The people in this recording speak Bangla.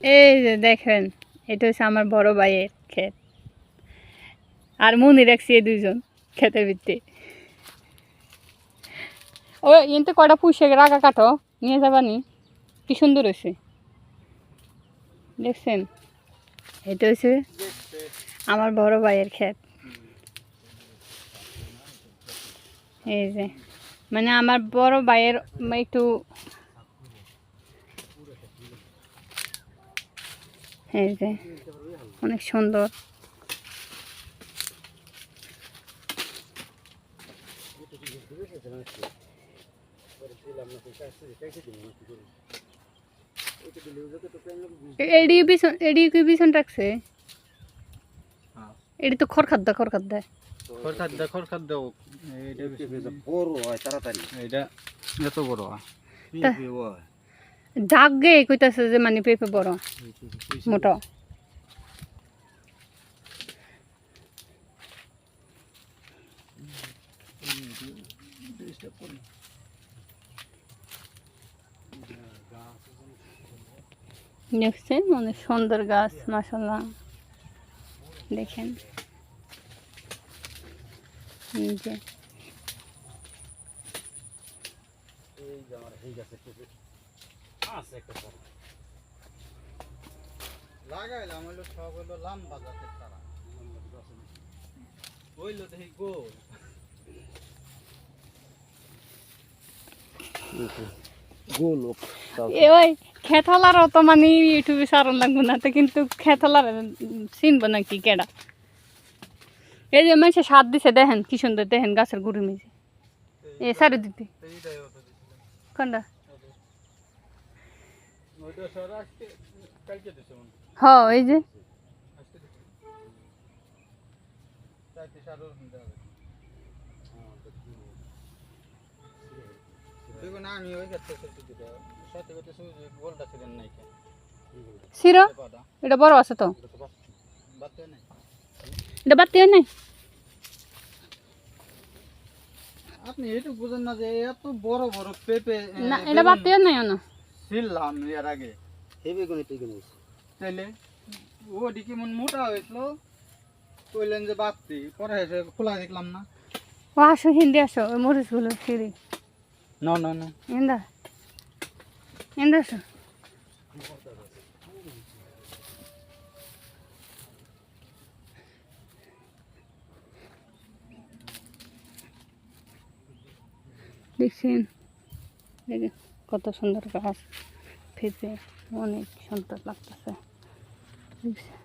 এই যে দেখেন, এটা হচ্ছে আমার বড় ভাইয়ের ক্ষেত, আর মনি রাখছি এই দুইজন ক্ষেতের ভিত্তি। ও কিন্তু কটা পুষে রাখা কাটো নিয়ে যাবানি, কি সুন্দর হয়েছে দেখছেন। এটা হচ্ছে আমার বড় ভাইয়ের ক্ষেত। এই যে মানে আমার বড় ভাইয়ের একটু, এই যে অনেক সুন্দর। এডি পিছন রাখছে, এডি তো খড় খাদ্য জাগে কইতাছে যে মানে পেঁপে বড় মোটা। দেখছেন অনেক সুন্দর গাছ মাশাআল্লাহ, দেখেন যে লাগাইলাম হইলো সব হইলো লম্বা জাতের চারা, হইলো দেখি গোল গোল। ওই খেতলারও তো মানে ইউটিউবে সারণ লাগবো না তো, কিন্তু খেতলার চিনবো নাকি কেডা। এই যে মানুষে সার দিছে দেখেন কি সুন্দর, দেখেন গাছের গুড়ি মিজে এ সারি দিতে কোনটা। হ এই যে শিরো এটা বড় আছে তো, এটা বাড়তে নাই। আপনি এটা বুঝেন না যে এত বড় বড় পেঁপে না, এটা বাড়তে নাই না ছিলাম এর আগে হেবে কোন পেঁপে তাইলে ওডি কেমন মোটা হয়েছিল, কইলেন যে বাড়তি, পরে এসে খোলা দেখলাম না। ও আসো হিন্দি আসো, ওই মরিচগুলো সিঁড়ি না না না ইন্দা ইন্দা আসো। দেখছেন, দেখেন কত সুন্দর গাছ, পেঁপে অনেক সুন্দর লাগতেছে দেখছেন।